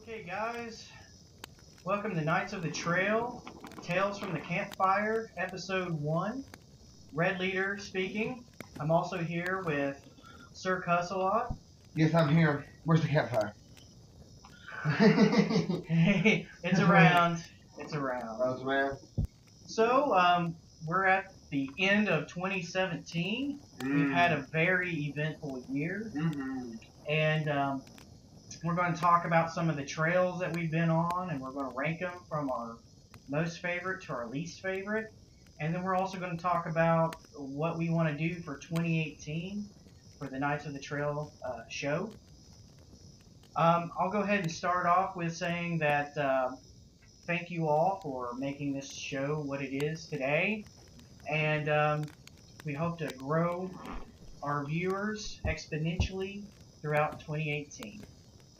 Okay, guys, welcome to Knights of the Trail, Tales from the Campfire, Episode 1. Red Leader speaking. I'm also here with Sir Cusselot. Yes, I'm here. Where's the campfire? Hey, it's around. It's around. Rose around. So, we're at the end of 2017. We've had a very eventful year. And we're going to talk about some of the trails that we've been on, and we're going to rank them from our most favorite to our least favorite. And then we're also going to talk about what we want to do for 2018 for the Knights of the Trail show. I'll go ahead and start off with saying that thank you all for making this show what it is today. And we hope to grow our viewers exponentially throughout 2018.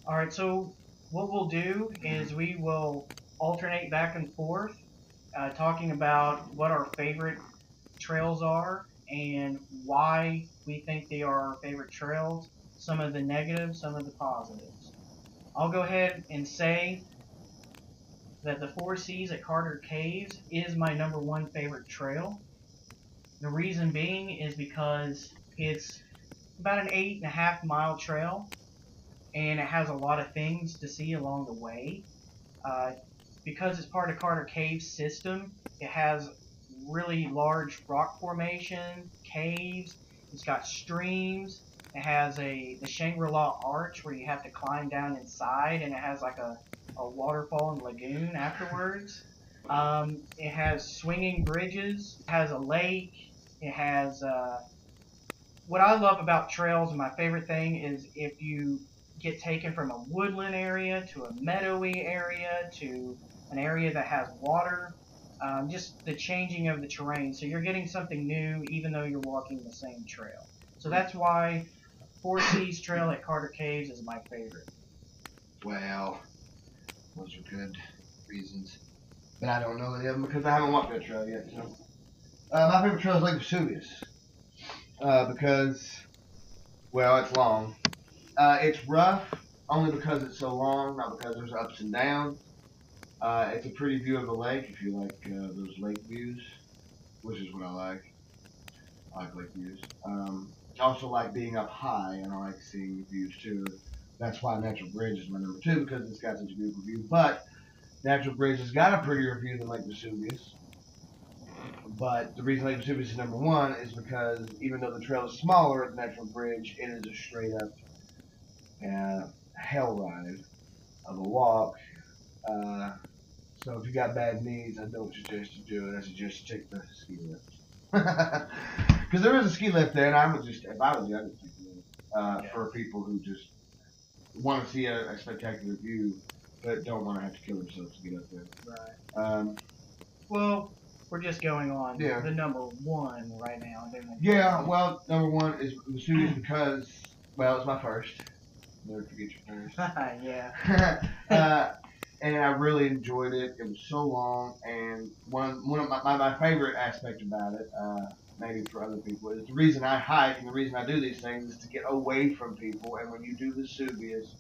Alright, so what we'll do is we will alternate back and forth talking about what our favorite trails are and why we think they are our favorite trails, some of the negatives, some of the positives. I'll go ahead and say that the Four Seas at Carter Caves is my number one favorite trail. The reason being is because it's about an 8.5 mile trail, and it has a lot of things to see along the way. Because it's part of Carter Caves system, it has really large rock formation, caves, it's got streams, it has the Shangri-La Arch where you have to climb down inside, and it has like a waterfall and lagoon afterwards. It has swinging bridges, it has a lake, it has... what I love about trails, and my favorite thing, is if you get taken from a woodland area to a meadowy area to an area that has water, just the changing of the terrain. So you're getting something new even though you're walking the same trail. So that's why Four Seas Trail at Carter Caves is my favorite. Well, those are good reasons. But I don't know any of them because I haven't walked that trail yet. So, my favorite trail is Lake Vesuvius. Because, well, it's long. It's rough only because it's so long, not because there's ups and downs. It's a pretty view of the lake if you like those lake views, which is what I like. I like lake views. I also like being up high, and I like seeing views too. That's why Natural Bridge is my number 2, because it's got such a beautiful view. But Natural Bridge has got a prettier view than Lake Vesuvius. But the reason Lake Vesuvius is number 1 is because even though the trail is smaller at the Natural Bridge, it is a straight up hell ride of a walk. So if you got bad knees, I don't suggest you do it. I suggest you take the ski lift. Because there is a ski lift there, and I would just, if I was you, I would take the lift for people who just want to see a spectacular view, but don't want to have to kill themselves to get up there. Right. Well, we're just going on the number 1 right now. Yeah, well, number 1 is Vesuvius because, well, it's my first. Never forget your first. Yeah. And I really enjoyed it. It was so long, and one of my favorite aspect about it, maybe for other people, is the reason I hike and the reason I do these things is to get away from people. And when you do Vesuvius,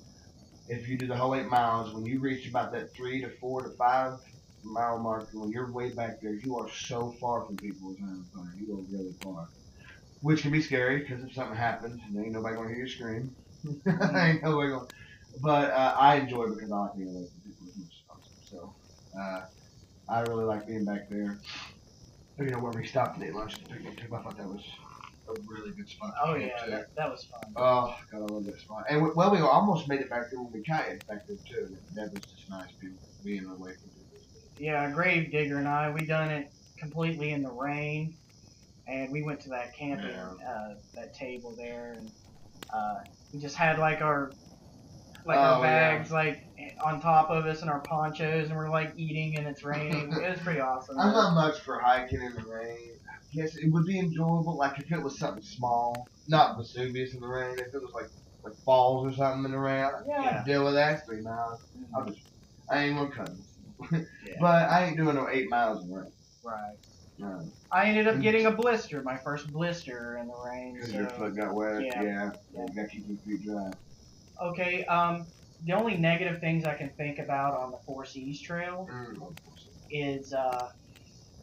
if you do the whole 8 miles, when you reach about that 3 to 4 to 5 mile mark, when you're way back there, you are so far from people with having fun. You go really far, which can be scary because if something happens, ain't nobody gonna hear you scream. Ain't nobody gonna. But I enjoy it because I like being away from people as much as possible. So I really like being back there. You know, where we stopped to eat lunch at the picnic table, I thought that was a really good spot. Oh yeah, that was fun. Oh God, I love that spot. And we almost made it back there when we kayaked back there too. That was just nice, being away from people. Yeah, Grave Digger and I, we done it completely in the rain, and we went to that camping that table there, and we just had like our bags like on top of us and our ponchos, and we're like eating and it's raining. It was pretty awesome. I'm not much for hiking in the rain. Yes, it would be enjoyable, like if it was something small, not Vesuvius in the rain. If it was like falls or something in the rain, I'd deal with that. 3 miles. I ain't gonna cut it. But I ain't doing no 8 miles in the rain. Right. I ended up getting a blister, my first blister in the rain. Because your foot got wet. Yeah. You gotta keep your feet dry. Okay. the only negative things I can think about on the Four Seas Trail is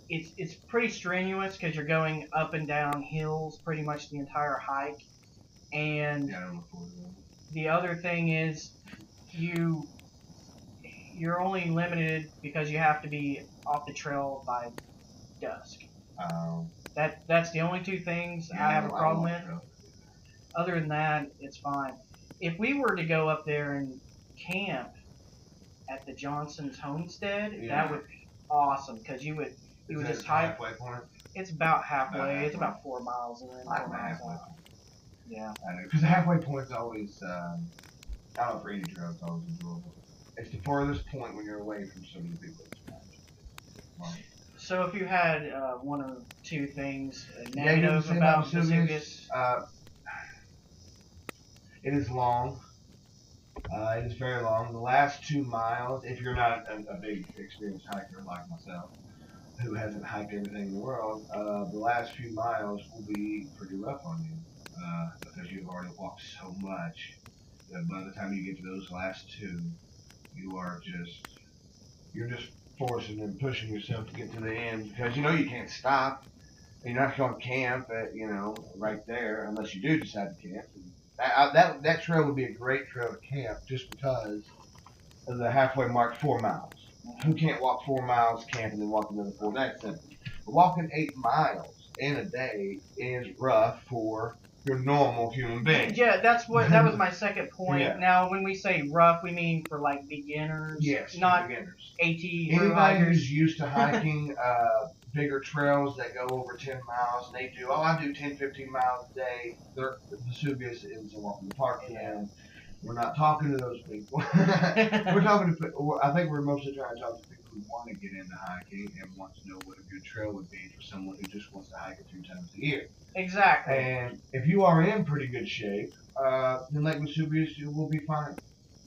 it's pretty strenuous because you're going up and down hills pretty much the entire hike, and Yeah, I don't look forward to that. the other thing is you you're only limited because you have to be off the trail by dusk. That's the only two things Yeah, I have a problem with. trail. Other than that, it's fine. If we were to go up there and camp at the Johnson's homestead, Yeah. that would be awesome because you would just hike. Halfway point. It's about halfway. About halfway. It's about 4 miles in. I like the halfway. Yeah. Because the halfway point's always, I don't know, for any trail, it's always enjoyable. It's the farthest point when you're away from so many people. Right. So if you had one or two things Negatives negative about Vesuvius, it is long. It is very long. The last 2 miles, if you're not a big experienced hiker like myself, who hasn't hiked everything in the world, the last few miles will be pretty rough on you because you've already walked so much that by the time you get to those last two, you're just forcing and pushing yourself to get to the end because you know you can't stop. You're not going to camp at right there unless you do decide to camp. That trail would be a great trail to camp just because of the halfway mark 4 miles. Who can't walk 4 miles, camp, and then walk another 4? That's simple. But walking 8 miles in a day is rough for your normal human being. Yeah, that was my second point. Yeah. Now, when we say rough, we mean for like beginners. Yes, not beginners. AT who's used to hiking bigger trails that go over 10 miles, and I do 10, 15 miles a day. The Vesuvius is a walk in the park for them. We're not talking to those people. We're talking to. I think we're mostly trying to talk to people who want to get into hiking and want to know what a good trail would be for someone who just wants to hike a few times a year. Exactly. And if you are in pretty good shape, then Lake Vesuvius will be fine.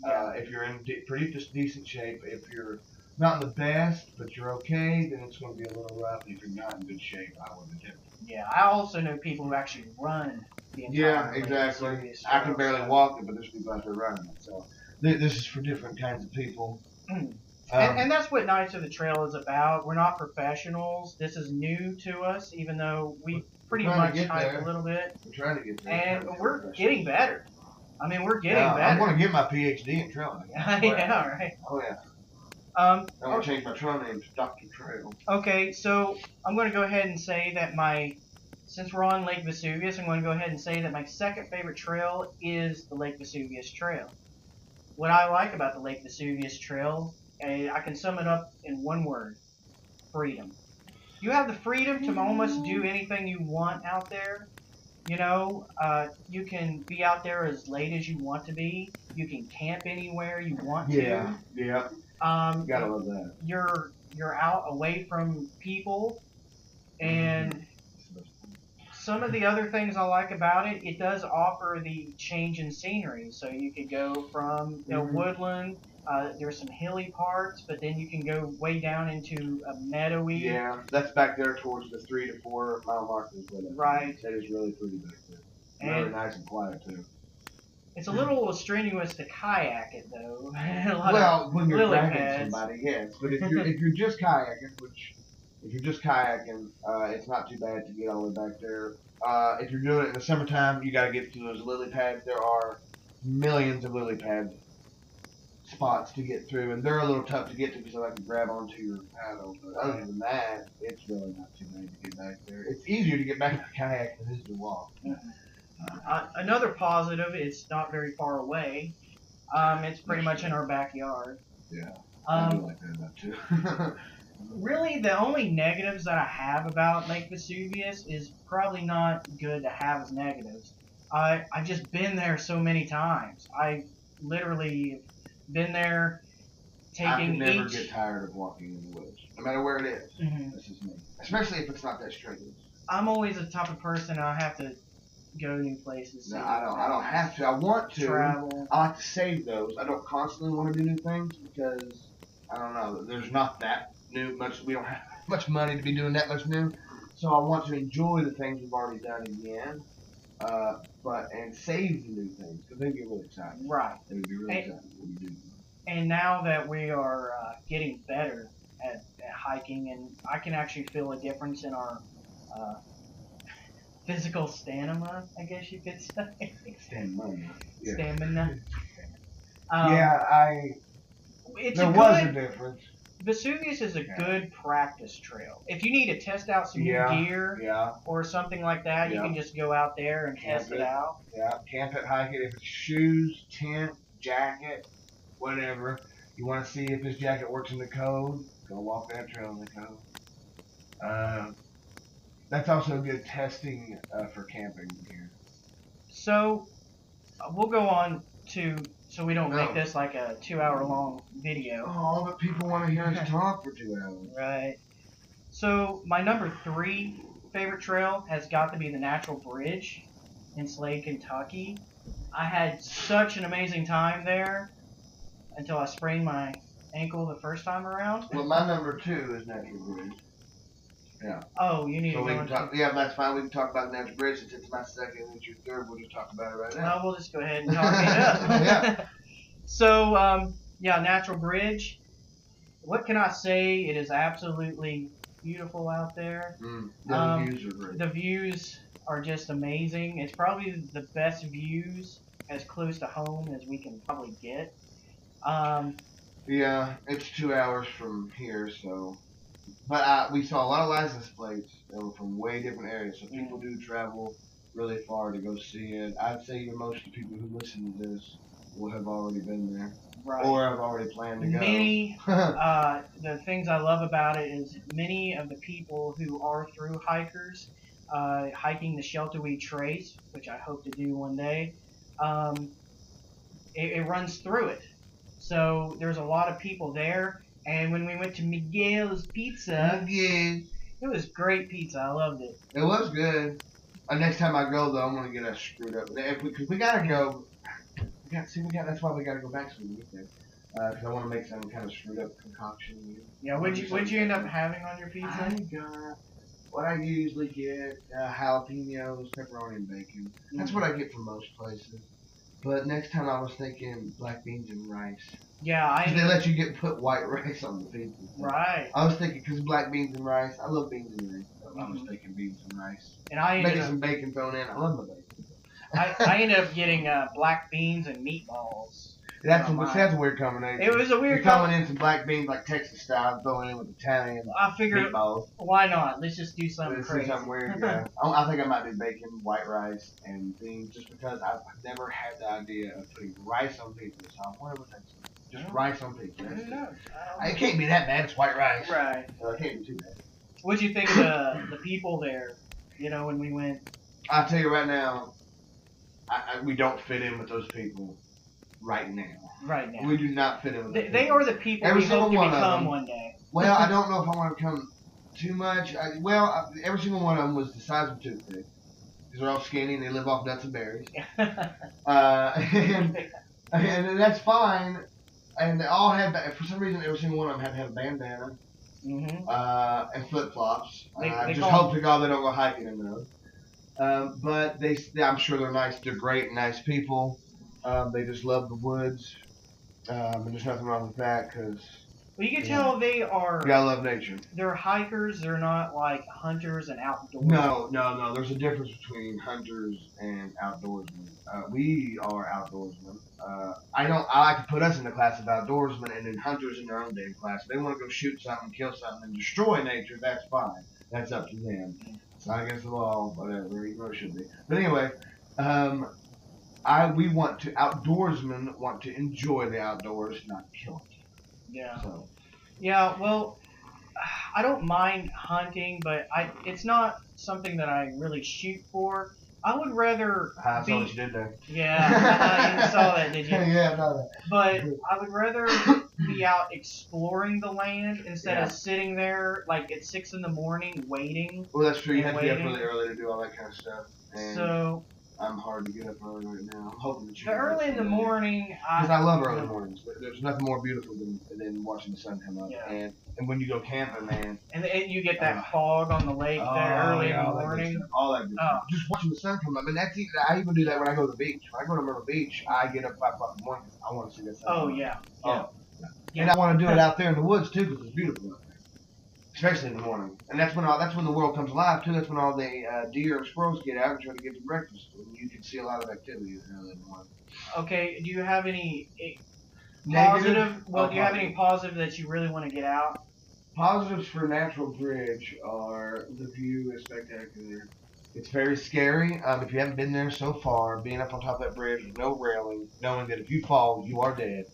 If you're in pretty decent shape, if you're not the best, but you're okay, then it's going to be a little rough. If you're not in good shape, I wouldn't attempt it. Yeah, I also know people who actually run the entire exactly. I can barely walk it, but there's people out there running it. So this is for different kinds of people. And that's what Knights of the Trail is about. We're not professionals. This is new to us, even though we pretty much hike a little bit. We're trying to get there. And we're getting better. I mean, we're getting better. I'm going to get my PhD in trailing. Yeah, right. Oh, yeah. I want to change my trail name to Dr. Trail. Okay, so I'm going to go ahead and say that since we're on Lake Vesuvius, I'm going to go ahead and say that my second favorite trail is the Lake Vesuvius Trail. What I like about the Lake Vesuvius Trail, I can sum it up in one word: freedom. You have the freedom to almost do anything you want out there. You can be out there as late as you want to be. You can camp anywhere you want to. Yeah. Gotta love that. You're out away from people, and some of the other things I like about it, it does offer the change in scenery. So you could go from woodland. There's some hilly parts, but then you can go way down into a meadowy. Yeah, that's back there towards the 3 to 4 mile mark. Right. That is really pretty back there. Really nice and quiet too. It's a little strenuous to kayak it though. When you're dragging somebody, yes. But if you're just kayaking, it's not too bad to get all the way back there. If you're doing it in the summertime, you got to get to those lily pads. There are millions of lily pad spots to get through, and they're a little tough to get to because I like to grab onto your paddle. But other than that, it's really not too bad to get back there. It's easier to get back to the kayak than it is to walk. Another positive, it's not very far away. It's pretty much in our backyard. Yeah, I do like that about too. Really, the only negatives that I have about Lake Vesuvius is probably not good to have as negatives. I've just been there so many times. I literally been there taking I can never get tired of walking in the woods, no matter where it is. Mm-hmm. This is me, especially if it's not that strenuous. I'm always the type of person I have to go new places. No, I don't have to. I want to travel. I like to save those. I don't constantly want to do new things because I don't know. There's not that much. We don't have much money to be doing that much new. So I want to enjoy the things we've already done again. and save the new things because they'd get really excited. Right. They would be really excited when you do. And now that we are getting better at hiking, and I can actually feel a difference in our uh, physical stamina, I guess you could say. Stamina. Yeah. Stamina. There was a difference. Vesuvius is a good practice trail. If you need to test out some new gear or something like that, you can just go out there and test it out. Yeah, camp it, hike it. If it's shoes, tent, jacket, whatever. You want to see if this jacket works in the cold, go walk that trail in the cold. That's also good testing for camping gear. So we'll go on to, so we don't make this like a 2-hour long video. Oh, but people want to hear us talk for 2 hours. Right. So my number 3 favorite trail has got to be the Natural Bridge in Slade, Kentucky. I had such an amazing time there until I sprained my ankle the first time around. Well, my number 2 is Natural Bridge. Yeah. Oh, you need so to we go can talk. Yeah, that's fine. We can talk about Natural Bridge since it's my second and it's your third. We'll just talk about it right now. Well, we'll just go ahead and talk it up. Yeah. So, Natural Bridge. What can I say? It is absolutely beautiful out there. The views are great. The views are just amazing. It's probably the best views as close to home as we can probably get. Yeah, it's 2 hours from here, so. But we saw a lot of license plates that were from way different areas, so people do travel really far to go see it. I'd say even most of the people who listen to this will have already been there. Right. Or have already planned to go. The things I love about it is many of the people who are through hikers, hiking the Shelterweed Trace, which I hope to do one day, it runs through it. So there's a lot of people there. And when we went to Miguel's Pizza, it was great pizza. I loved it. It was good. Next time I go, though, I'm gonna get us screwed up. Because we gotta go. That's why we gotta go back so we can get there. Because I want to make some kind of screwed up concoction. Yeah. What'd you end up having on your pizza? I got what I usually get: jalapenos, pepperoni, and bacon. That's what I get from most places. But next time I was thinking black beans and rice. Yeah, they let you put white rice on the pizza. Right. I was thinking because black beans and rice. I love beans and rice. So I was thinking beans and rice. And I ended some bacon thrown in. I love my bacon. I ended up getting black beans and meatballs. That's a weird combination. It was a weird throwing in some black beans like Texas style, throwing in with Italian. I figured, meatballs. Why not? Let's just do something crazy. Do something weird. Yeah. I think I might do bacon, white rice, and beans, just because I've never had the idea of putting rice on pizza. So I wonder what that's. Just rice on pizza. It can't be that bad. It's white rice. Right. So it can't be too bad. What'd you think of the people there? You know, when we went. I'll tell you right now, we don't fit in with those people right now. Right now. We do not fit in with them. They are the people we hope to become one day. Well, I don't know if I want to become too much. Every single one of them was the size of a toothpick. Because they're all skinny and they live off nuts and berries. And that's fine. And they all had, for some reason, every single one of them had a bandana and flip-flops. I just hope to God they don't go hiking in those. But I'm sure they're nice. They're great, nice people. They just love the woods. And there's nothing wrong with that because. Well, you can tell they are. You gotta love nature. They're hikers. They're not like hunters and outdoors. No. There's a difference between hunters and outdoorsmen. We are outdoorsmen. I like to put us in the class of outdoorsmen, and then hunters in their own damn class. If they want to go shoot something, kill something, and destroy nature, that's fine. That's up to them. It's not against the law, whatever. Even though it should be. But anyway, outdoorsmen want to enjoy the outdoors, not kill it. Yeah. So. Yeah. Well, I don't mind hunting, but it's not something that I really shoot for. I would rather. I saw what you did there. Yeah, you saw that, did you? Yeah, I know that. But I would rather be out exploring the land instead of sitting there like at 6 in the morning waiting. Well, that's true. You have to be up really early to do all that kind of stuff. And so, I'm hard to get up early right now. I'm hoping that you The early in the morning, because I love early mornings. There's nothing more beautiful than watching the sun come up. Yeah. And when you go camping, man. And you get that fog on the lake there early in the morning. All that good stuff. Just watching the sun come up. And I even do that when I go to the beach. When I go to Myrtle Beach, I get up 5 o'clock in the morning because I want to see that sun. Oh, yeah. And I want to do it out there in the woods, too, because it's beautiful out there. Especially in the morning. And that's when the world comes alive, too. That's when all the deer and squirrels get out and try to get to breakfast. And you can see a lot of activity early in the morning. Okay, do you have any positive? Well, do you have any positive that you really want to get out? Positives for Natural Bridge are the view is spectacular. It's very scary. If you haven't been there so far, being up on top of that bridge with no railing, knowing that if you fall, you are dead,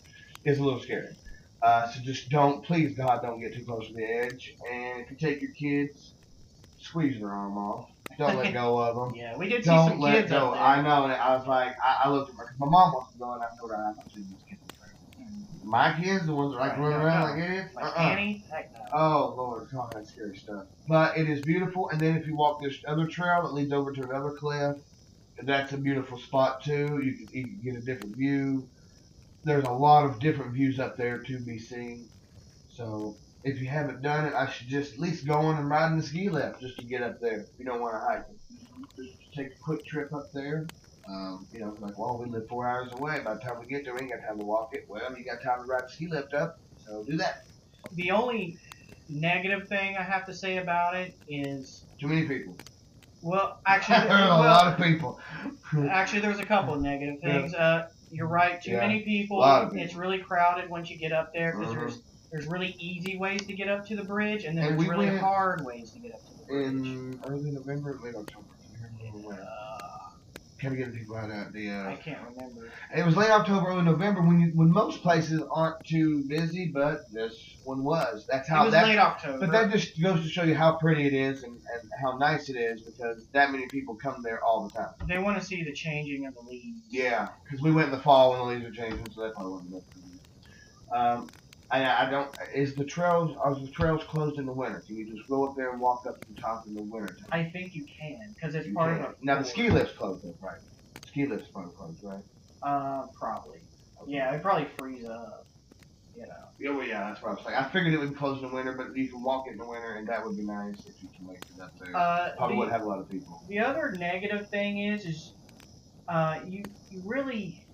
is a little scary. So just please God, don't get too close to the edge. And if you take your kids, squeeze their arm off. Don't let go of them. Yeah, we did see some kids up there. I know, and I was like, I looked at my mom wants to go, and I told her I'm not seeing these kids. My kids, the ones that like running around like idiots. Like Annie? Heck no. Oh Lord, it's all that scary stuff. But it is beautiful, and then if you walk this other trail that leads over to another cliff, that's a beautiful spot too. You can get a different view. There's a lot of different views up there to be seen. So if you haven't done it, I should just at least go on and ride in the ski lift just to get up there. If you don't want to hike it, just take a quick trip up there. Like, well, we live 4 hours away. By the time we get there, we ain't got time to walk it. Well, you got time to ride the ski lift up, so do that. The only negative thing I have to say about it is too many people. Well, actually, a lot of people. Actually, there's a couple of negative things. You're right. Too many people. It's really crowded once you get up there because there's really easy ways to get up to the bridge, and then there's really hard ways to get up to the bridge. In early November, late October. Can't get the people out of the. I can't remember. It was late October, early November when most places aren't too busy, but this one was. That's how. It was late October. But that just goes to show you how pretty it is and how nice it is because that many people come there all the time. They want to see the changing of the leaves. Yeah, because we went in the fall when the leaves are changing, so that's probably wasn't good. I don't. Are the trails closed in the winter? Can you just go up there and walk up to the top in the winter time? I think you can, because it's part of it. Now the ski lift's closed though, right? Ski lift's probably closed, right? Probably. Okay. Yeah, it probably freeze up. You know. Yeah, well, yeah, that's what I was saying. I figured it would be closed in the winter, but you can walk it in the winter, and that would be nice if you can make it up there. Probably wouldn't have a lot of people. The other negative thing is you really,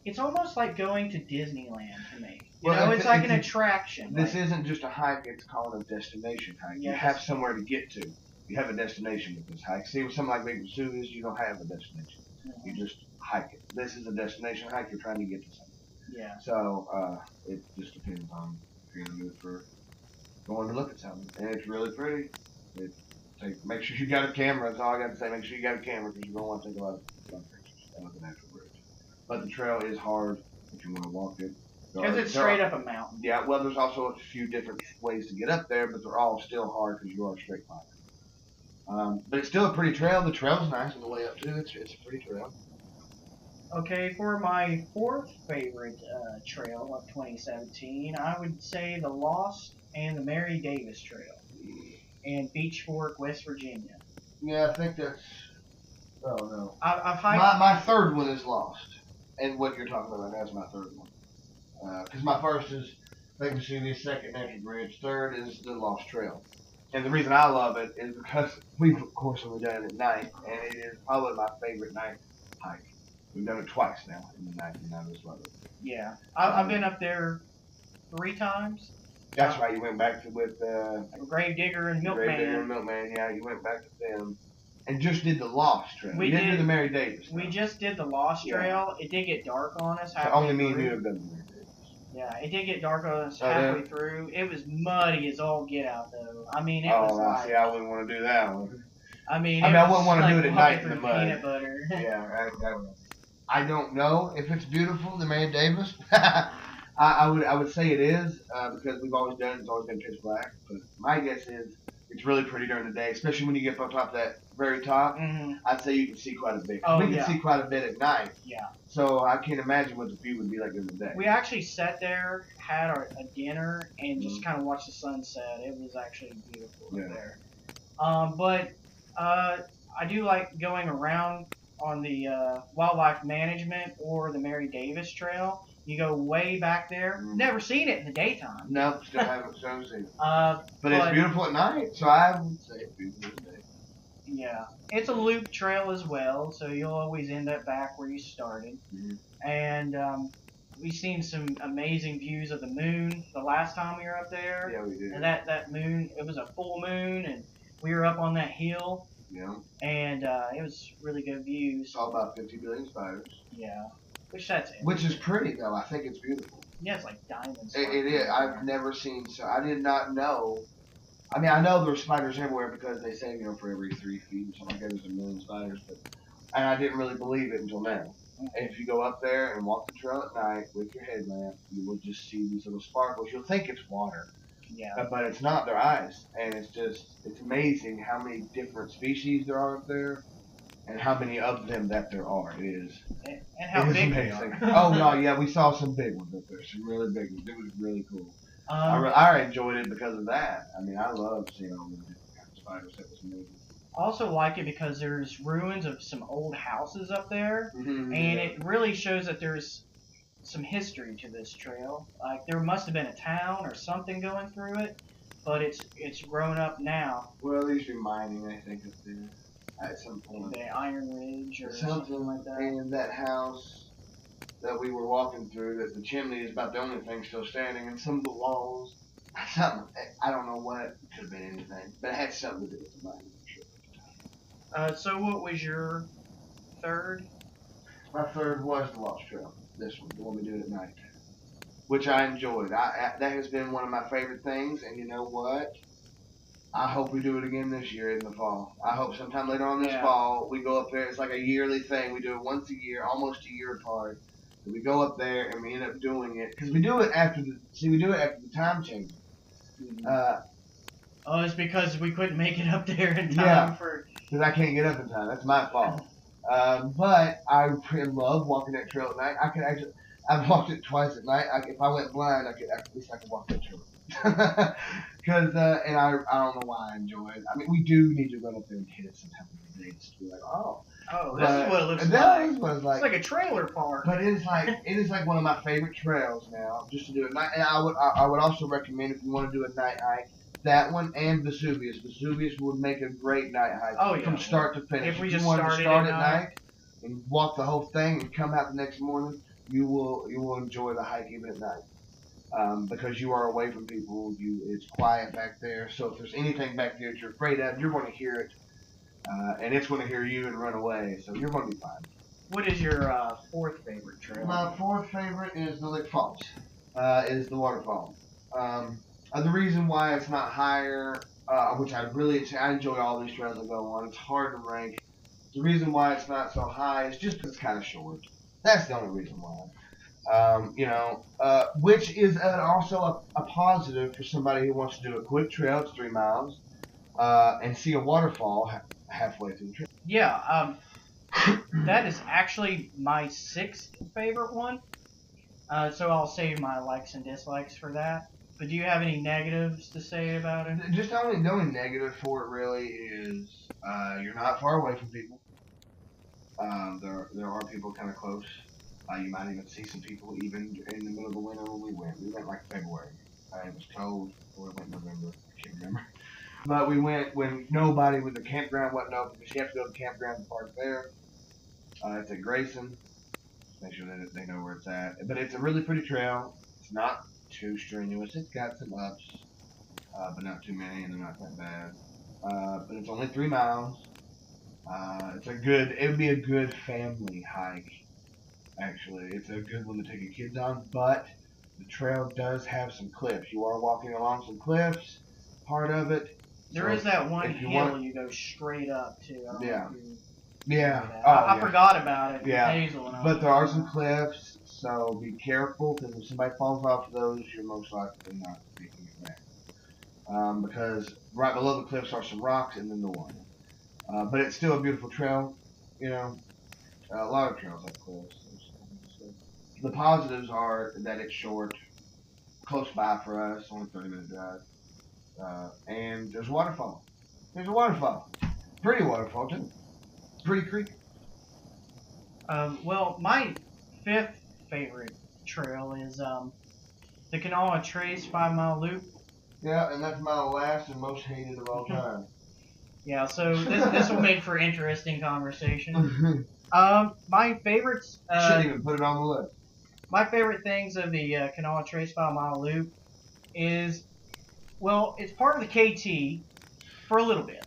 it's almost like going to Disneyland to me. You know, it's like an attraction. This isn't just a hike, it's called a destination hike. You have somewhere to get to. You have a destination with this hike. See, with something like Big Vesuvius, you don't have a destination. You just hike it. This is a destination hike. You're trying to get to something. Yeah. So it just depends on if you're in the mood for going to look at something. And it's really pretty. Make sure you got a camera. That's all I got to say. Make sure you got a camera because you're going to want to take a lot of pictures of the natural bridge. But the trail is hard if you want to walk it. Because it's straight up a mountain. Yeah, well, there's also a few different ways to get up there, but they're all still hard because you are straight climbing. But it's still a pretty trail. The trail's nice on the way up, too. It's a pretty trail. Okay, for my fourth favorite trail of 2017, I would say the Lost and the Mary Davis Trail in Beach Fork, West Virginia. Yeah, I think that's... Oh, no. I've hiked... My third one is Lost. And what you're talking about right now is my third one. Because my first is Big Vesuvius, second Natural Bridge, third is the Lost Trail. And the reason I love it is because we've, of course, only done it at night, and it is probably my favorite night hike. We've done it twice now in the night, and I just love it. Yeah. I've been up there 3 times. That's right, you went back with Gravedigger and Milkman. Gravedigger and Milkman, yeah, you went back to them. And just did the Lost Trail. We didn't do the Mary Davis. We just did the Lost Trail. It did get dark on us halfway through. Only me and you have done the Mary Davis. Yeah, it did get dark on us halfway through. It was muddy as all get out, though. I mean, it was like... see, I wouldn't want to do that one. I mean, I wouldn't want to do it at night in the mud. Peanut butter. Yeah, I don't know if it's beautiful, the Mary Davis. I would say it is because we've always done it. It's always been pitch black. But my guess is it's really pretty during the day, especially when you get up top that very top. Mm-hmm. I'd say you can see quite a bit. Oh, we can see quite a bit at night. Yeah. So I can't imagine what the view would be like during the day. We actually sat there, had a dinner, and just kind of watched the sunset. It was actually beautiful up there. But I do like going around on the wildlife management or the Mary Davis Trail. You go way back there. Never seen it in the daytime. No, still haven't seen it. But it's beautiful at night, so I would say it's beautiful at day. Yeah, it's a loop trail as well, so you'll always end up back where you started. And we've seen some amazing views of the moon the last time we were up there. Yeah, we did. And that moon, it was a full moon, and we were up on that hill. Yeah. And it was really good views. Saw about 50 billion spiders. Yeah. Which is pretty, though. I think it's beautiful. Yeah, it's like diamonds. It is. I've never seen so. I did not know. I mean, I know there's spiders everywhere because they say, for every 3 feet or something like that, there's a million spiders. And I didn't really believe it until now. And if you go up there and walk the trail at night with your headlamp, you will just see these little sparkles. You'll think it's water. Yeah. But it's not. They're ice. And it's amazing how many different species there are up there and how many of them that there are. It is. And how big they are. Oh, no, yeah, we saw some big ones up there. Some really big ones. It was really cool. I enjoyed it because of that. I mean, I love seeing all the different kinds of spiders. That was amazing. I also like it because there's ruins of some old houses up there, and it really shows that there's some history to this trail. Like there must have been a town or something going through it, but it's grown up now. Well, they used to be mining, I think, up there at some point. The Iron Ridge or something like that. And that house that we were walking through, that the chimney is about the only thing still standing, and some of the walls, something, I don't know what, it could have been anything, but it had something to do with the mining. So what was your third? My third was the Lost Trail. This one, the one we do at night, which I enjoyed. That has been one of my favorite things, and you know what? I hope we do it again this year in the fall. I hope sometime later on this fall we go up there. It's like a yearly thing. We do it once a year, almost a year apart. So we go up there and we end up doing it because we do it after the time change. It's because we couldn't make it up there in time for. Because I can't get up in time. That's my fault. But I love walking that trail at night. I've walked it twice at night. If I went blind, at least I could walk that trail. Because and I don't know why I enjoy it. I mean, we do need to run up there and hit it sometime in the day just to be like, this is what it looks like. That is what it's like. It's like a trailer park. But it is like one of my favorite trails now, just to do it at night. And I would also recommend if you want to do a night hike. That one and Vesuvius. Vesuvius would make a great night hike from start to finish. If we just want to start at night and walk the whole thing and come out the next morning, you will enjoy the hike even at night. Because you are away from people. It's quiet back there. So if there's anything back there that you're afraid of, you're going to hear it, and it's going to hear you and run away. So you're going to be fine. What is your fourth favorite trail? My fourth favorite is the Lick Falls. Is the waterfall. The reason why it's not higher, which I enjoy all these trails I go on. It's hard to rank. The reason why it's not so high is just because it's kind of short. That's the only reason why. Which is also a positive for somebody who wants to do a quick trail. It's 3 miles, and see a waterfall halfway through the trail. Yeah, that is actually my sixth favorite one. So I'll save my likes and dislikes for that. But do you have any negatives to say about it? Just the only negative for it really is you're not far away from people. There are people kind of close. You might even see some people even in the middle of the winter when we went. We went like February. It was cold, or we went November. I can't remember. But we went when nobody with the campground wasn't open because you have to go to the campground to park there. It's at Grayson. Make sure that they know where it's at. But it's a really pretty trail. It's not too strenuous. It's got some ups, but not too many, and they're not that bad. But it's only 3 miles. It would be a good family hike. Actually, it's a good one to take your kids on. But the trail does have some cliffs. You are walking along some cliffs. Part of it. There is that one hill you go straight up to. Yeah. I forgot about it. Yeah. Hazel and but there are some cliffs. So be careful, because if somebody falls off of those, you're most likely not making it back. Because right below the cliffs are some rocks and then the water. But it's still a beautiful trail. A lot of trails have cliffs. The positives are that it's short, close by for us, only 30-minute drive. And there's a waterfall. Pretty waterfall, too. Pretty creek. Well, my fifth favorite trail is the Kanawha Trace 5 Mile Loop. Yeah, and that's my last and most hated of all time. Yeah, so this will make for interesting conversation. Shouldn't My favorites. even put it on the list. My favorite things of the Kanawha Trace 5 Mile Loop is, well, it's part of the KT for a little bit,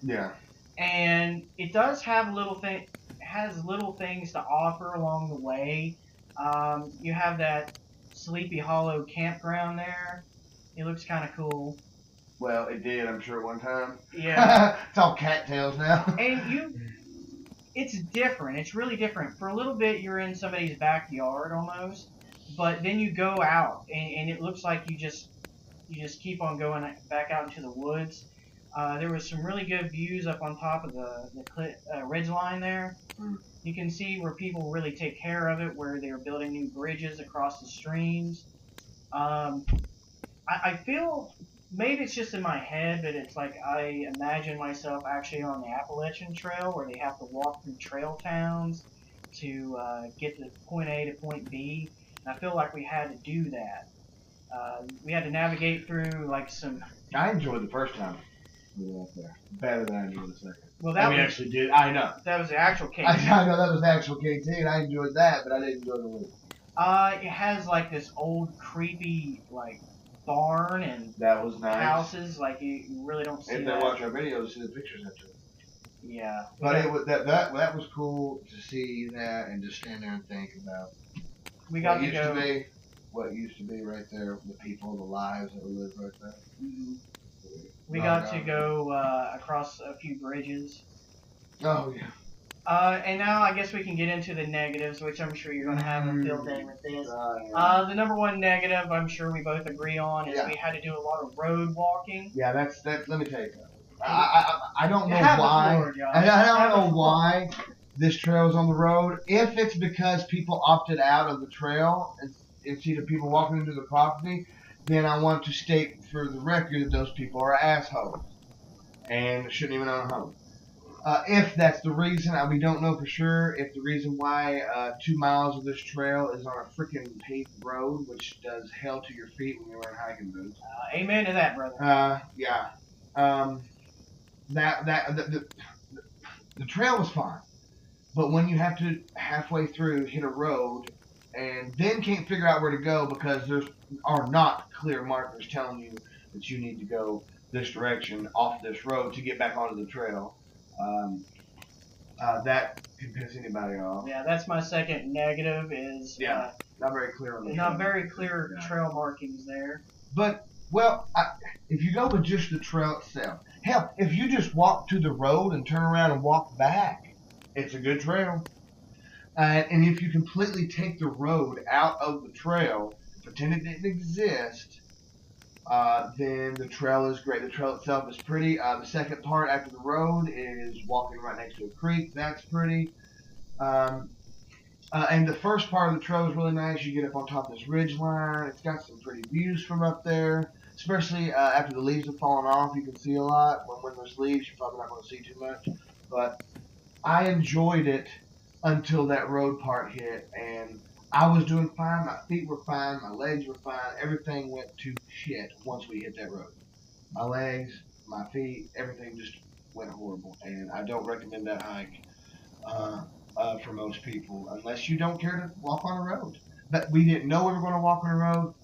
Yeah. and it does have little things to offer along the way. You have that Sleepy Hollow campground there. It looks kind of cool. Well, it did, I'm sure, at one time. Yeah. It's all cattails now. And it's different. It's really different. For a little bit, you're in somebody's backyard almost, but then you go out, and it looks like you just keep on going back out into the woods. There was some really good views up on top of the ridge line there. Mm. You can see where people really take care of it, where they're building new bridges across the streams. I feel maybe it's just in my head, but it's like I imagine myself actually on the Appalachian Trail where they have to walk through trail towns to get to point A to point B. And I feel like we had to do that. We had to navigate through like some. I enjoyed the first time we were up there better than I enjoyed the second. Well, we actually did. I know. That was the actual case. I know that was the actual KT, and I enjoyed that, but I didn't enjoy the loop. It has like this old creepy like barn and that was nice. Houses. Like you really don't see. If they watch our videos, see the pictures after. Yeah. But it was that was cool to see that and just stand there and think about. We got to go. What used to be right there, the people, the lives that live right there. Mm-hmm. We got to go across a few bridges. Oh, yeah. And now I guess we can get into the negatives, which I'm sure you're going to have a field day with this. The number one negative, I'm sure we both agree on, is we had to do a lot of road walking. Yeah, that's. Let me tell you something. I don't know why. Floor, I don't know why this trail is on the road. If it's because people opted out of the trail instead of people walking into the property, then I want to state for the record that those people are assholes and shouldn't even own a home. If that's the reason, we don't know for sure. If the reason why 2 miles of this trail is on a freaking paved road, which does hell to your feet when you're wearing hiking boots. Amen to that, brother. Yeah. The trail was fine, but when you have to halfway through hit a road and then can't figure out where to go because there are not clear markers telling you that you need to go this direction off this road to get back onto the trail. That can piss anybody off. Yeah, that's my second negative is not very clear on the not very clear trail markings there. But if you go with just the trail itself, hell, if you just walk to the road and turn around and walk back, it's a good trail. And if you completely take the road out of the trail, pretend it didn't exist, then the trail is great. The trail itself is pretty. The second part after the road is walking right next to a creek. That's pretty. And the first part of the trail is really nice. You get up on top of this ridge line. It's got some pretty views from up there, especially after the leaves have fallen off. You can see a lot. When there's leaves, you're probably not going to see too much. But I enjoyed it until that road part hit, and I was doing fine. My feet were fine. My legs were fine. Everything went to shit once we hit that road. My legs, my feet, everything just went horrible, and I don't recommend that hike for most people unless you don't care to walk on a road. But we didn't know we were going to walk on a road.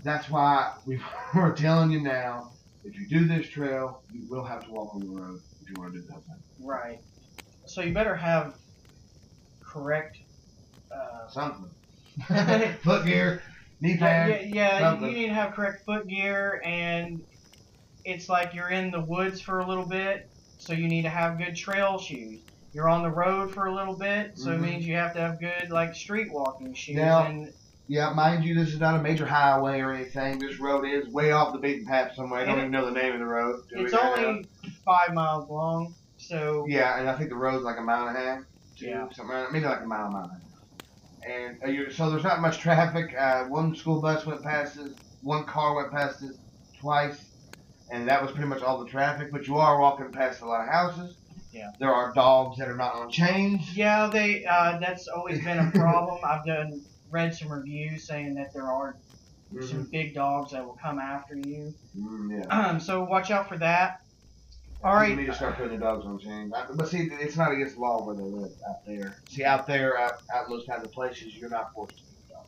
That's why we're telling you now, if you do this trail, you will have to walk on the road if you want to do the whole thing. Right. So you better have correct something. Foot gear, knee pad. Yeah, you need to have correct foot gear, and it's like you're in the woods for a little bit, so you need to have good trail shoes. You're on the road for a little bit, so it means you have to have good like street walking shoes. Now, yeah, mind you, this is not a major highway or anything. This road is way off the beaten path somewhere. I don't even know the name of the road. It's only 5 miles long, so yeah, and I think the road's like a mile and a half. Something, maybe like a mile and a half. And so there's not much traffic. One school bus went past us, one car went past us twice, and that was pretty much all the traffic. But you are walking past a lot of houses. Yeah. There are dogs that are not on chains. Yeah, that's always been a problem. I've read some reviews saying that there are some big dogs that will come after you. Yeah. So watch out for that. All right. People need to start putting their dogs on chains. But see, it's not against the law where they live out there. See, out in those kinds of places, you're not forced to keep a dog.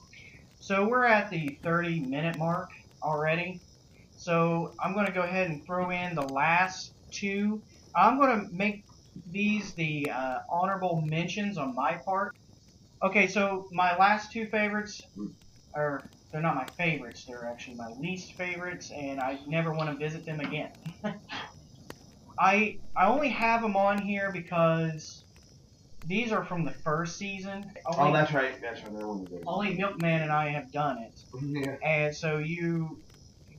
So we're at the 30-minute mark already. So I'm going to go ahead and throw in the last two. I'm going to make these the honorable mentions on my part. Okay, so my last two favorites they're not my favorites. They're actually my least favorites, and I never want to visit them again. I only have them on here because these are from the first season. That's right. That's right. Only Milkman and I have done it. Yeah. And so you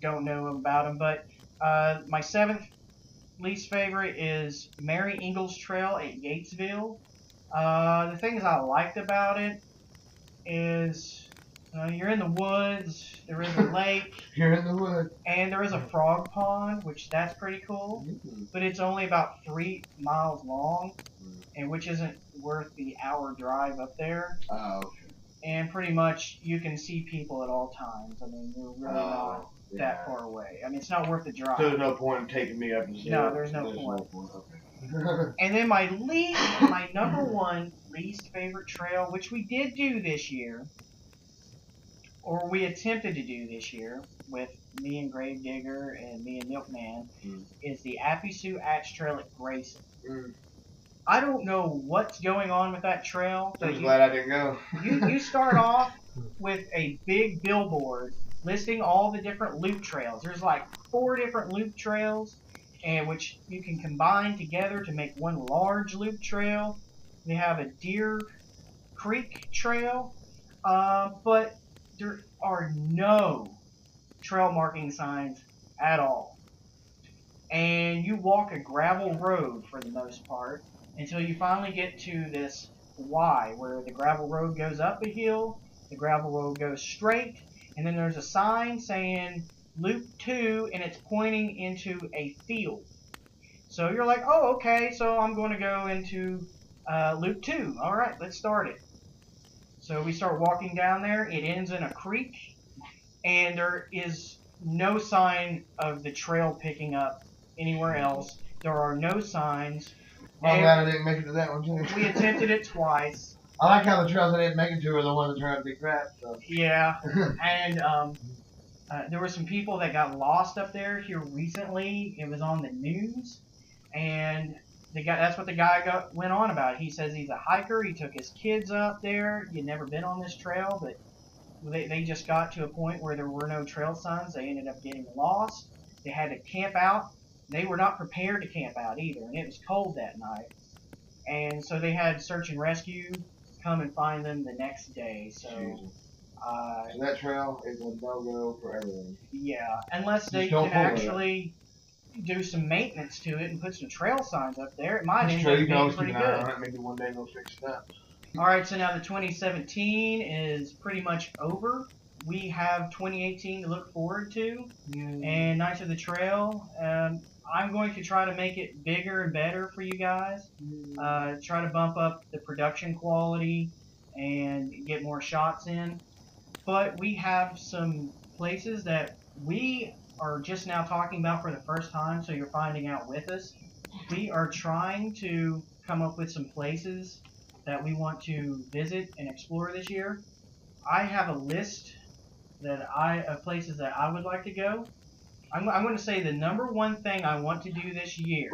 don't know about them. But my seventh least favorite is Mary Ingalls Trail at Gatesville. The things I liked about it is you're in the woods, there is a lake. You're in the woods. And there is a frog pond, which that's pretty cool. But it's only about 3 miles long, and which isn't worth the hour drive up there. Oh, okay. And pretty much you can see people at all times. I mean, you're really not that far away. I mean, it's not worth the drive. So there's no point in taking me up and see. No, there's no point. Okay. And then my number one least favorite trail, which we did do this year, or we attempted to do this year with me and Gravedigger and me and Milkman, is the Appisu Axe Trail at Grayson. I don't know what's going on with that trail. I'm glad I didn't go. You start off with a big billboard listing all the different loop trails. There's like 4 different loop trails, and which you can combine together to make one large loop trail. We have a Deer Creek trail, but there are no trail marking signs at all. And you walk a gravel road for the most part until you finally get to this Y where the gravel road goes up a hill, the gravel road goes straight, and then there's a sign saying Loop 2, and it's pointing into a field. So you're like, oh, okay, so I'm going to go into Loop 2. All right, let's start it. So we start walking down there. It ends in a creek, and there is no sign of the trail picking up anywhere else. There are no signs. I'm glad I didn't make it to that one, too. We attempted it twice. I like how the trails I didn't make it to are the ones that turned out to be crap. So. Yeah, and there were some people that got lost up there here recently. It was on the news, and that's what the guy went on about. He says he's a hiker. He took his kids up there. He'd never been on this trail, but they just got to a point where there were no trail signs. They ended up getting lost. They had to camp out. They were not prepared to camp out either, and it was cold that night. And so they had search and rescue come and find them the next day. So that trail is a no-go for everyone. Yeah, unless they can actually do some maintenance to it and put some trail signs up there, it might end up being pretty good. Maybe one day they'll fix it up. All right, so now the 2017 is pretty much over. We have 2018 to look forward to, and Knights of the Trail. I'm going to try to make it bigger and better for you guys. Try to bump up the production quality and get more shots in. But we have some places that we are just now talking about for the first time, so you're finding out with us. We are trying to come up with some places that we want to visit and explore this year. I have a list of places that I would like to go. I'm going to say the number one thing I want to do this year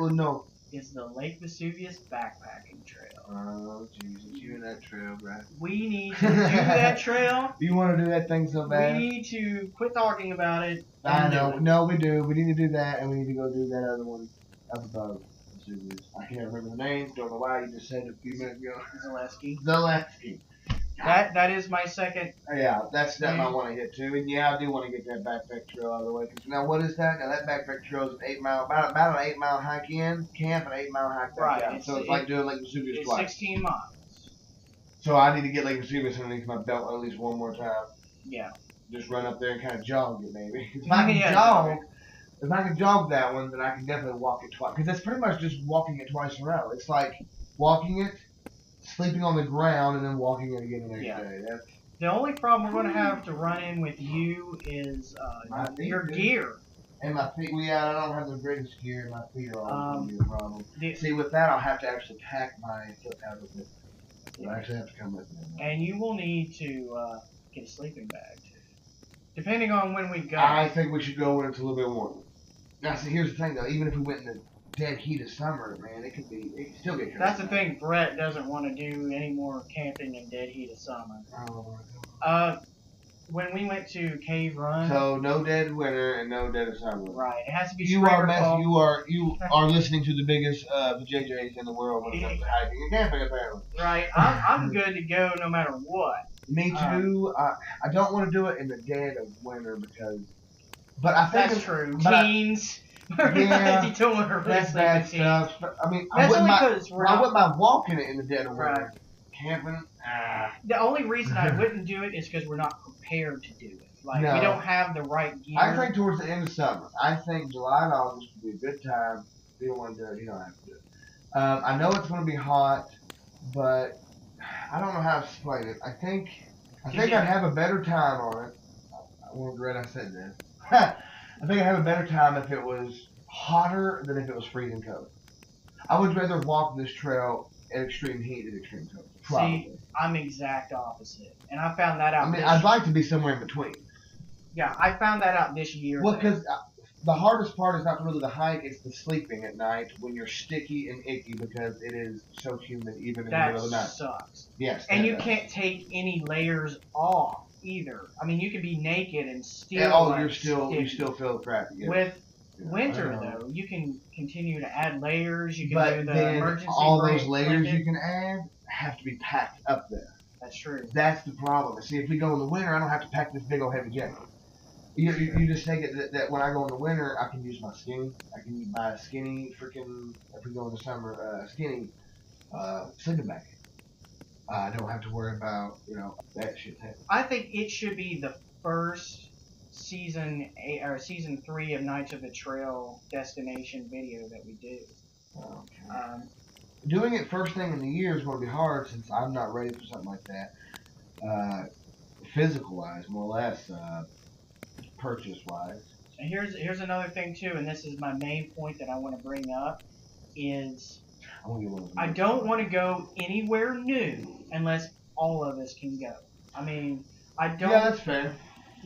is the Lake Vesuvius backpacking trail. Oh, Jesus, you and that trail, bro. We need to do that trail. You want to do that thing so bad? We need to quit talking about it. I know. No, we do. We need to do that, and we need to go do that other one up above Vesuvius. I can't remember the name. Don't know why. You just said it a few minutes ago. Zaleski. That is my second. Yeah, that's something I want to hit too. And yeah, I do want to get that backpack trail out of the way. Now, what is that? Now, that backpack trail is an 8 mile, about an 8 mile hike in, camp, and 8 mile hike back out. So it's like doing Lake Vesuvius twice. 16 miles. So I need to get Lake Vesuvius underneath my belt at least one more time. Yeah. Just run up there and kind of jog it, maybe. If I can jog, If I can jog that one, then I can definitely walk it twice. Because that's pretty much just walking it twice in a row. It's like walking it, sleeping on the ground, and then walking it again the next day. That's the only problem we're going to have to run in with you is your gear. And my feet. I don't have the greatest gear, and my feet are always going to be a problem. See, with that, I'll have to actually pack my foot pad with it. I actually have to come with me. And you will need to get a sleeping bag, too. Depending on when we go. I think we should go when it's a little bit warmer. Now, see, here's the thing, though. Even if we went in the dead heat of summer, man, it could still get. That's the thing. Brett doesn't want to do any more camping in dead heat of summer. Oh. When we went to Cave Run. So no dead winter and no dead of summer. Right. It has to be. You are listening to the biggest JJs in the world when it comes to hiking and camping, apparently. Right. I'm good to go no matter what. Me too. I don't want to do it in the dead of winter but I think that's true. Teens. Yeah, you don't want to that's bad stuff. I mean, I wouldn't mind walking it in the dead of winter. Right. Camping. The only reason I wouldn't do it is because we're not prepared to do it. Like we don't have the right gear. I think towards the end of summer. I think July and August would be a good time. If you don't want to do it, you don't have to do it. I know it's going to be hot, but I don't know how to explain it. I think I'd have a better time on it. I won't regret I said that. I think I'd have a better time if it was hotter than if it was freezing cold. I would rather walk this trail at extreme heat than extreme cold. Probably. See, I'm exact opposite, and I found that out. I mean, I'd like to be somewhere in between. Yeah, I found that out this year. Well, because the hardest part is not really the hike; it's the sleeping at night when you're sticky and icky because it is so humid even in the middle of the night. That sucks. Yes. And you can't take any layers off either. I mean, you can be naked and still. You still feel crappy. Yes. With winter though, you can continue to add layers. You can do the then emergency all those layers you can add have to be packed up there. That's true. That's the problem. See, if we go in the winter, I don't have to pack this big old heavy jacket. You just take it that when I go in the winter, I can use my skinny. I can buy a skinny freaking. If we go in the summer, skinny sleeping bag. I don't have to worry about that shit. I think it should be the first season 3 of Knights of the Trail destination video that we do. Okay. Doing it first thing in the year is going to be hard since I'm not ready for something like that. Physical wise, more or less. Purchase wise. And here's another thing too, and this is my main point that I want to bring up is I don't want to go anywhere new unless all of us can go. I mean, I don't. Yeah, that's fair.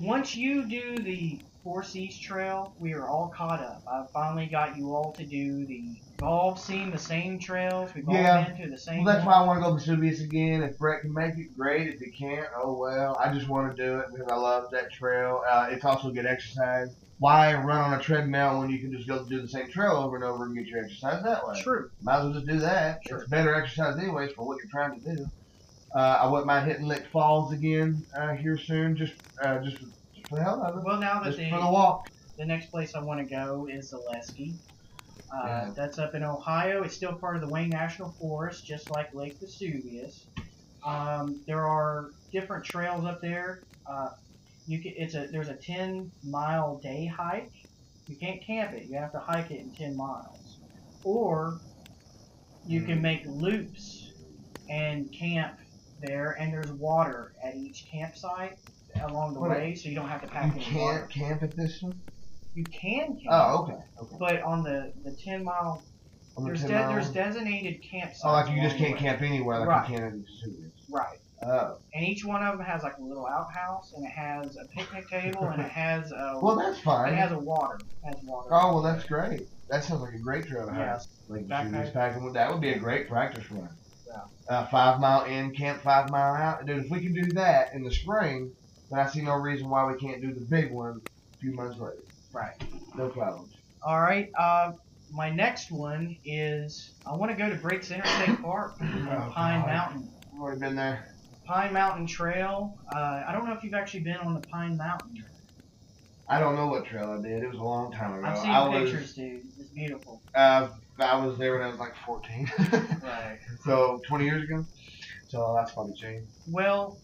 Once you do the Four Seas Trail, we are all caught up. I finally got you all to do we've all seen the same trails. We've all been to the same. Well, that's why I want to go to Vesuvius again. If Brett can make it, great. If he can't, oh well. I just want to do it because I love that trail. It's also good exercise. Why run on a treadmill when you can just go do the same trail over and over and get your exercise that way? True. Might as well just do that. Sure. It's better exercise anyways for what you're trying to do. I wouldn't mind hitting Lick Falls again here soon, just for the hell of it. Well, now that just for the walk. The next place I want to go is Zaleski. Yeah. That's up in Ohio. It's still part of the Wayne National Forest, just like Lake Vesuvius. There are different trails up there. There's a 10-mile day hike. You can't camp it. You have to hike it in 10 miles. Or you can make loops and camp there, and there's water at each campsite along the way, so you don't have to pack any water. You can't camp at this one? You can camp. Oh, okay. But on the 10-mile, there's designated campsites. Oh, like you just can't camp anywhere like you can in Vesuvius. Right. Oh. And each one of them has like a little outhouse, and it has a picnic table, and it has well, that's fine. It has water. Oh, well, that's great. That sounds like a great trail to have. Like that would be a great practice run. Yeah. 5 mile in, camp 5 mile out. Dude, if we can do that in the spring, then I see no reason why we can't do the big one a few months later. Right. No problems. All right. My next one is I want to go to Briggs Interstate Park in Pine Mountain. I've already been there. Pine Mountain Trail. I don't know if you've actually been on the Pine Mountain. I don't know what trail I did. It was a long time ago. I've seen pictures, dude. It's beautiful. I was there when I was like 14. Right. So 20 years ago. So that's probably changed. Well,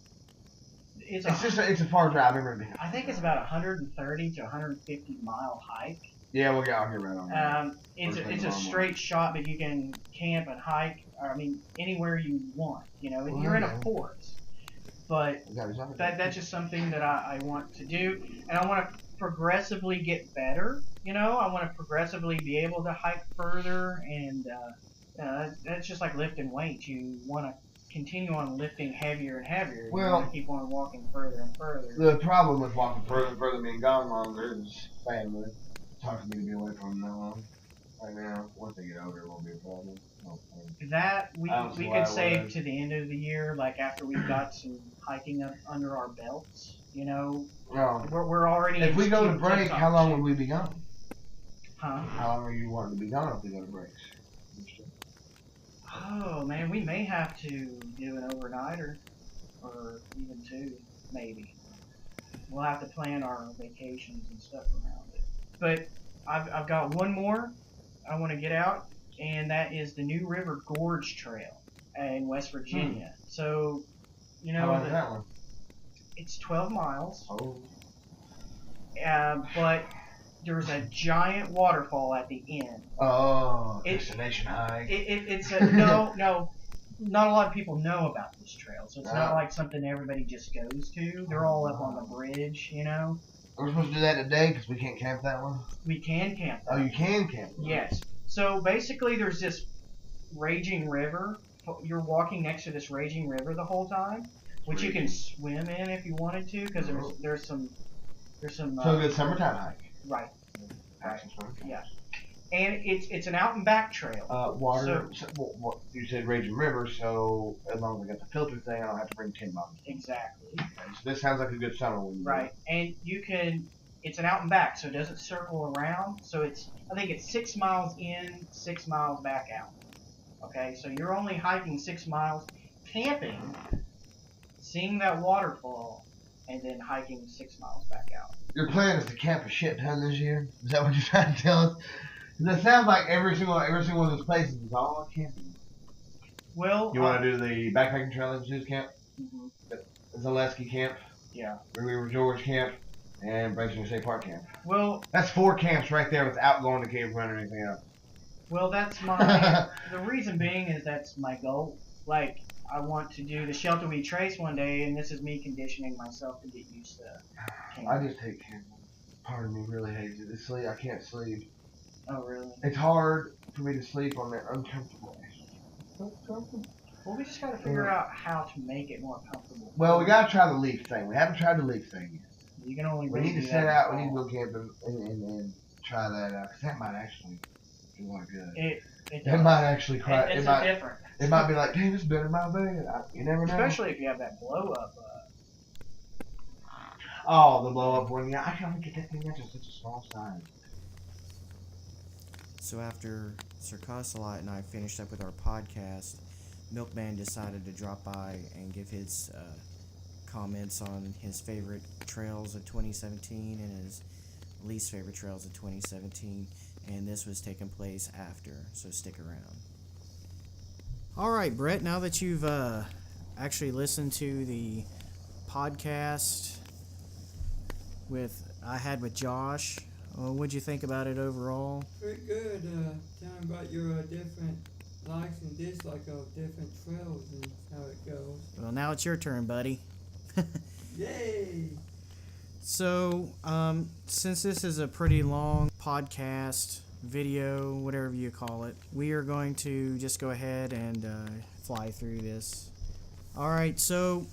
it's a far drive. I've never been. I think it's about 130 to 150 mile hike. Yeah, we'll get out here right on that. It's a straight shot, but you can camp and hike. I mean, anywhere you want. You know, you're in a forest. But that's just something that I want to do, and I want to progressively get better. You know, I want to progressively be able to hike further, and that's just like lifting weights. You want to continue on lifting heavier and heavier. You want to keep on walking further and further. The problem with walking further and further, being gone longer, is family. It's hard for me to be away from them that long. Right now, once they get older, it won't be a problem. That we could save to the end of the year, like after we've got some hiking up under our belts. You know, we're already. If we go to break, how long would we be gone? Huh? How long are you wanting to be gone if we go to breaks? Oh man, we may have to do an overnighter, or even two, maybe. We'll have to plan our vacations and stuff around it. But I've got one more I want to get out, and that is the New River Gorge Trail in West Virginia. So, you know, how long is that one? It's 12 miles. Oh. But there's a giant waterfall at the end. Oh, destination hike. It's a, no, not a lot of people know about this trail, so it's not like something everybody just goes to. They're all up on the bridge, you know. We're supposed to do that today because we can't camp that one? We can camp that. Oh, you can camp that? Yes. So basically there's this raging river. You're walking next to this raging river the whole time, which you can swim in if you wanted to, because there's some. So good summertime hike. Right. Yeah. And it's an out and back trail. Water. So, you said raging river, so as long as I got the filter thing, I don't have to bring 10 bottles. Exactly. Okay, so this sounds like a good summer one. Right. And you can. It's an out and back, so it doesn't circle around. So I think it's 6 miles in, 6 miles back out. Okay, so you're only hiking 6 miles, camping, seeing that waterfall, and then hiking 6 miles back out. Your plan is to camp a shit ton this year? Is that what you're trying to tell us? Because it sounds like every single one of those places is all camping. Well, you want to do the backpacking trail in Sue's camp? Mm-hmm. The Zaleski camp? Yeah. River George camp? And Brazier State Park camp. Well, that's 4 camps right there without going to Cave Run or anything else. Well, that's my. The reason being is that's my goal. Like, I want to do the Shelter We Trace one day, and this is me conditioning myself to get used to camping. I just hate camping. Part of me really hates it. I can't sleep. Oh, really? It's hard for me to sleep on that uncomfortable. Well, we just got to figure out how to make it more comfortable. Well, we got to try the leaf thing. We haven't tried the leaf thing yet. You can only. We need to set out. We need to go camping and try that out, because that might actually do one good. It might actually cry. It's different. It might be like, damn, it's better than my bed. You never know. Especially if you have that blow up. Oh, the blow up one. Yeah, I can only get that thing. That's just such a small size. So after Sir Cossalot and I finished up with our podcast, Milkman decided to drop by and give his comments on his favorite trails of 2017 and his least favorite trails of 2017, and this was taking place after, so stick around. Alright, Brett, now that you've actually listened to the podcast I had with Josh, what'd you think about it overall? Pretty good. Tell me about your different likes and dislikes of different trails and how it goes. Well, now it's your turn, buddy. Yay! So, since this is a pretty long podcast, video, whatever you call it, we are going to just go ahead and fly through this. Alright, so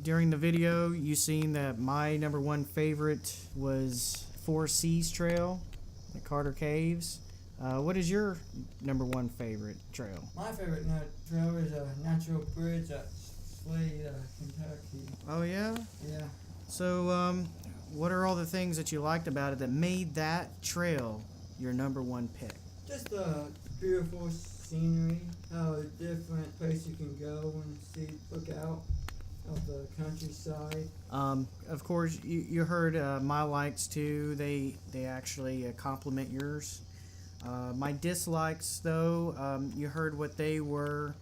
during the video, you seen that my number one favorite was Four Seas Trail at Carter Caves. What is your number one favorite trail? My favorite trail is a natural bridge at Slade, Kentucky. Oh, yeah? Yeah. So, what are all the things that you liked about it that made that trail your number one pick? Just the beautiful scenery, how different place you can go and see, look out of the countryside. Of course, you heard my likes too. They actually complement yours. My dislikes, though, you heard what they were.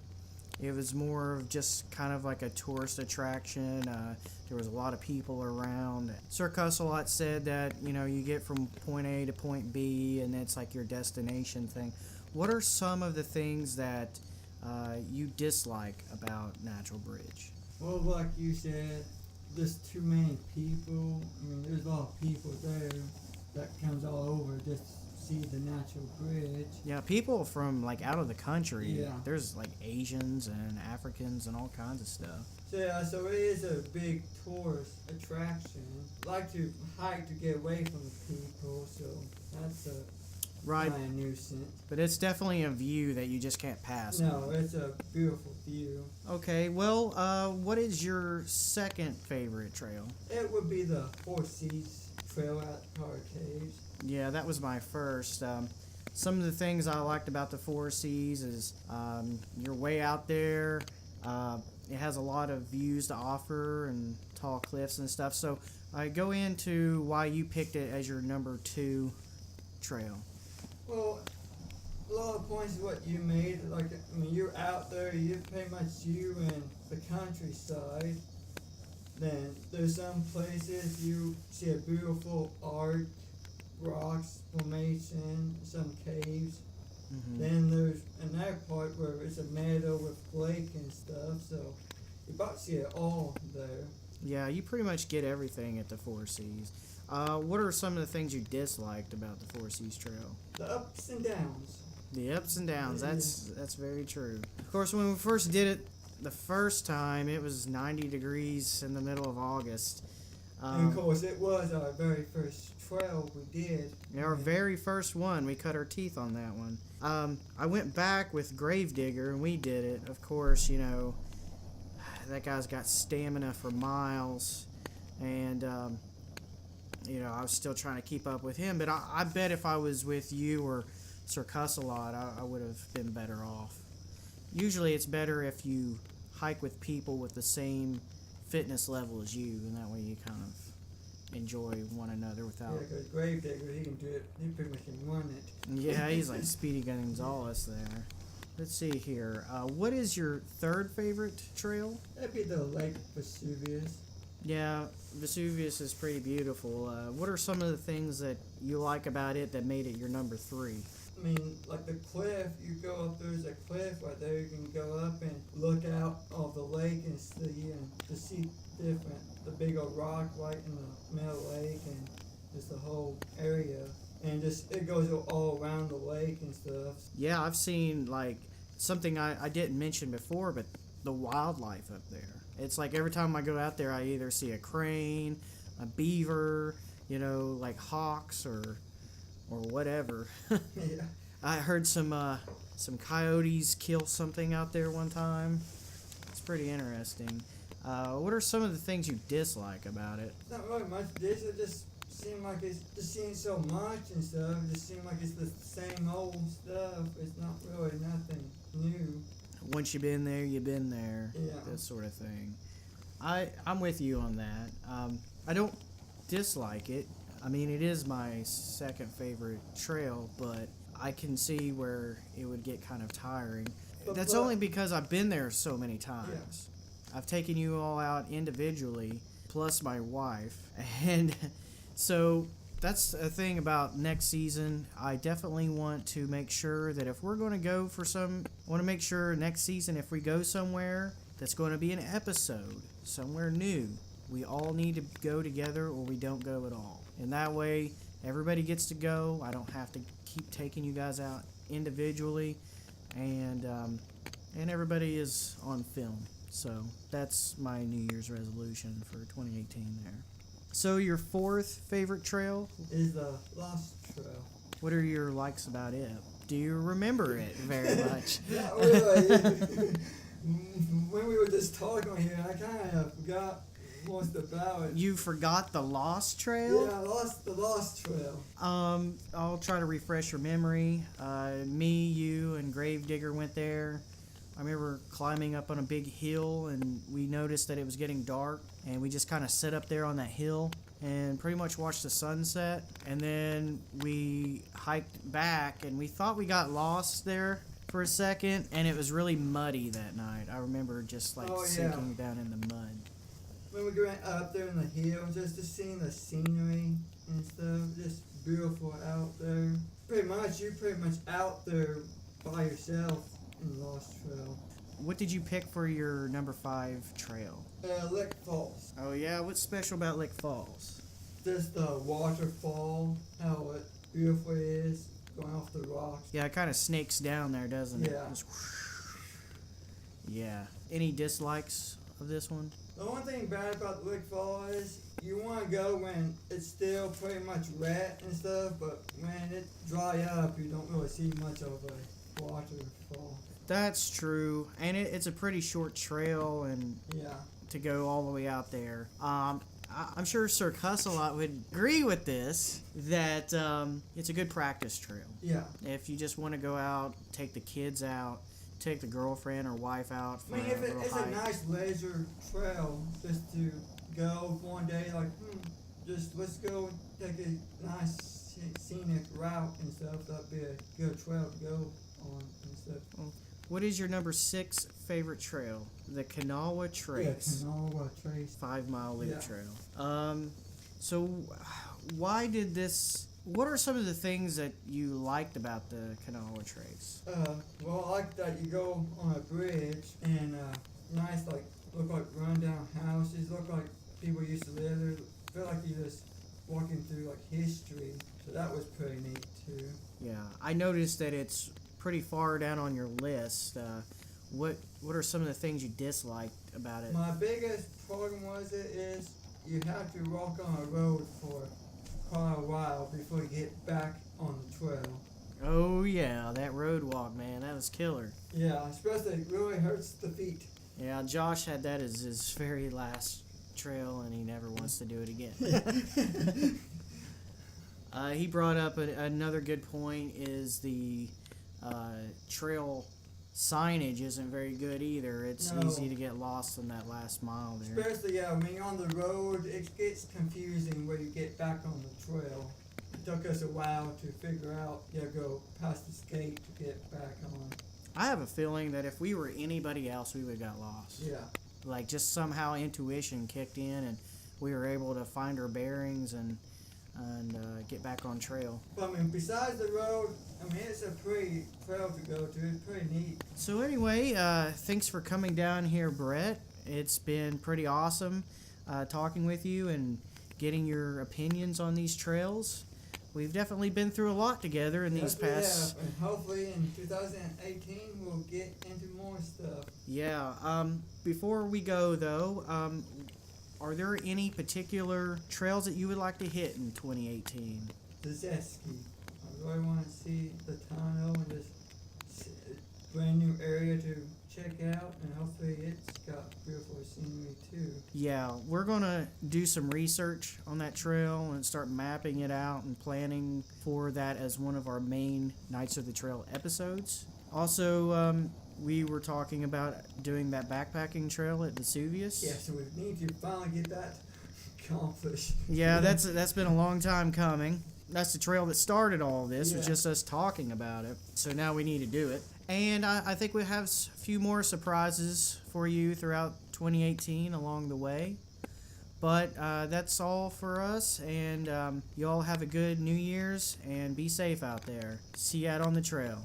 It was more of just kind of like a tourist attraction. There was a lot of people around. Sir Cuss-a-Lot said that, you get from point A to point B, and it's like your destination thing. What are some of the things that you dislike about Natural Bridge? Well, like you said, there's too many people. I mean, there's a lot of people there that comes all over just to see the Natural Bridge. Yeah, people from like out of the country. Yeah. There's like Asians and Africans and all kinds of stuff. So yeah, so it is a big tourist attraction. I like to hike to get away from the people, so that's a Right. kind of nuisance. But it's definitely a view that you just can't pass. No, it's a beautiful view. Okay, well, what is your second favorite trail? It would be the Four Seas Trail at Car Caves. Yeah, that was my first. Some of the things I liked about the Four Seas is you're way out there. It has a lot of views to offer and tall cliffs and stuff. So I go into why you picked it as your number 2 trail. Well, a lot of points is what you made. Like, I mean, you're out there, you pretty much you and the countryside. Then there's some places you see a beautiful art, rocks, formation, some caves. Mm-hmm. Then there's another part where it's a meadow with lake and stuff, so you about to see it all there. Yeah, you pretty much get everything at the Four Seas. What are some of the things you disliked about the Four Seas Trail? The ups and downs. The ups and downs, that's very true. Of course, when we first did it the first time, it was 90 degrees in the middle of August. And of course, it was our very first trail we did. Our very first one, we cut our teeth on that one. I went back with Gravedigger and we did it. Of course, that guy's got stamina for miles, and I was still trying to keep up with him. But I bet if I was with you or Sir Cuss-a-Lot, I would have been better off. Usually it's better if you hike with people with the same fitness level as you, and that way you kind of enjoy one another without... Yeah, because Gravedigger, he can do it. He pretty much can run it. Yeah, he's like Speedy Gonzales there. Let's see here. What is your third favorite trail? That'd be the Lake Vesuvius. Yeah, Vesuvius is pretty beautiful. What are some of the things that you like about it that made it your number 3? I mean, like the cliff, you go up, there's a cliff right there, you can go up and look out of the lake and see the big old rock right in the middle of the lake and just the whole area. And just, it goes all around the lake and stuff. Yeah, I've seen, like, something I didn't mention before, but the wildlife up there. It's like every time I go out there, I either see a crane, a beaver, like hawks or whatever. Yeah. I heard some coyotes kill something out there one time. It's pretty interesting. What are some of the things you dislike about it? Not really much. It just seemed like it's just seen so much and stuff. It just seemed like it's the same old stuff. It's not really nothing new. Once you've been there, you've been there. Yeah. That sort of thing. I'm with you on that. I don't dislike it. I mean, it is my second favorite trail, but I can see where it would get kind of tiring. That's only because I've been there so many times. Yeah. I've taken you all out individually, plus my wife. And so that's a thing about next season. I definitely want to make sure that if we're going to go I want to make sure next season if we go somewhere that's going to be an episode, somewhere new, we all need to go together or we don't go at all. And that way, everybody gets to go. I don't have to keep taking you guys out individually, and everybody is on film. So that's my New Year's resolution for 2018 there. So your fourth favorite trail? Is the Lost Trail. What are your likes about it? Do you remember it very much? Not really. When we were just talking here, I kind of forgot most about it. You forgot the Lost Trail? Yeah, the Lost Trail. I'll try to refresh your memory. Me, you, and Gravedigger went there. I remember climbing up on a big hill, and we noticed that it was getting dark, and we just kind of sat up there on that hill and pretty much watched the sunset. And then we hiked back, and we thought we got lost there for a second, and it was really muddy that night. I remember just sinking down in the mud. when we went up there in the hills, just to seeing the scenery and stuff, just beautiful out there. You're pretty much out there by yourself in Lost Trail. What did you pick for your number 5 trail? Lick Falls. Oh yeah, what's special about Lick Falls? Just the waterfall, how beautiful it is, going off the rocks. Yeah, it kind of snakes down there, doesn't it? Yeah. Just yeah. Any dislikes of this one? The only thing bad about the Lick Fall is you want to go when it's still pretty much wet and stuff, but when it dry up, you don't really see much of a waterfall. That's true, and it's a pretty short trail, and Yeah. to go all the way out there. I'm sure Sir Cuss-a-Lot would agree with this, that it's a good practice trail. Yeah. If you just want to go out, take the kids out, take the girlfriend or wife out for I mean, a little it's hike. a nice leisure trail just to go one day, like, just let's go take a nice scenic route and stuff. That'd be a good trail to go on and stuff. What is your number 6 favorite trail? The Kanawha Trace. Yeah, Kanawha Trace. 5 Mile Loop Yeah. Trail. So why did this... What are some of the things that you liked about the Kanawha Trace? Well, I like that you go on a bridge and nice, like, look like rundown houses, look like people used to live there. Feel like you're just walking through like history. So that was pretty neat too. Yeah, I noticed that it's pretty far down on your list. What are some of the things you disliked about it? My biggest problem is you have to walk on a road for quite a while before you get back on the trail. Oh yeah, that road walk, man, that was killer. Yeah, especially it really hurts the feet. Yeah, Josh had that as his very last trail, and he never wants to do it again. He brought up another good point is the trail signage isn't very good either. It's No. easy to get lost in that last mile there. Especially, when you're on the road, it gets confusing when you get back on the trail. It took us a while to figure out, go past this gate to get back on. I have a feeling that if we were anybody else, we would have got lost. Yeah. Like, just somehow intuition kicked in, and we were able to find our bearings and get back on trail. But, besides the road, it's a pretty trail to go to. It's pretty neat. So anyway, thanks for coming down here, Brett. It's been pretty awesome talking with you and getting your opinions on these trails. We've definitely been through a lot together in these past... Yeah, and hopefully in 2018 we'll get into more stuff. Yeah. Before we go, though, are there any particular trails that you would like to hit in 2018? The Zeski. I really want to see the tunnel and this brand new area to check out, and hopefully it's got beautiful scenery too. Yeah, we're going to do some research on that trail and start mapping it out and planning for that as one of our main Knights of the Trail episodes. Also, we were talking about doing that backpacking trail at Vesuvius. Yeah, so we need to finally get that accomplished. Yeah, that's been a long time coming. That's the trail that started all this, was Yeah. just us talking about it. So now we need to do it. And I think we have a few more surprises for you throughout 2018 along the way. But that's all for us, and you all have a good New Year's, and be safe out there. See you out on the trail.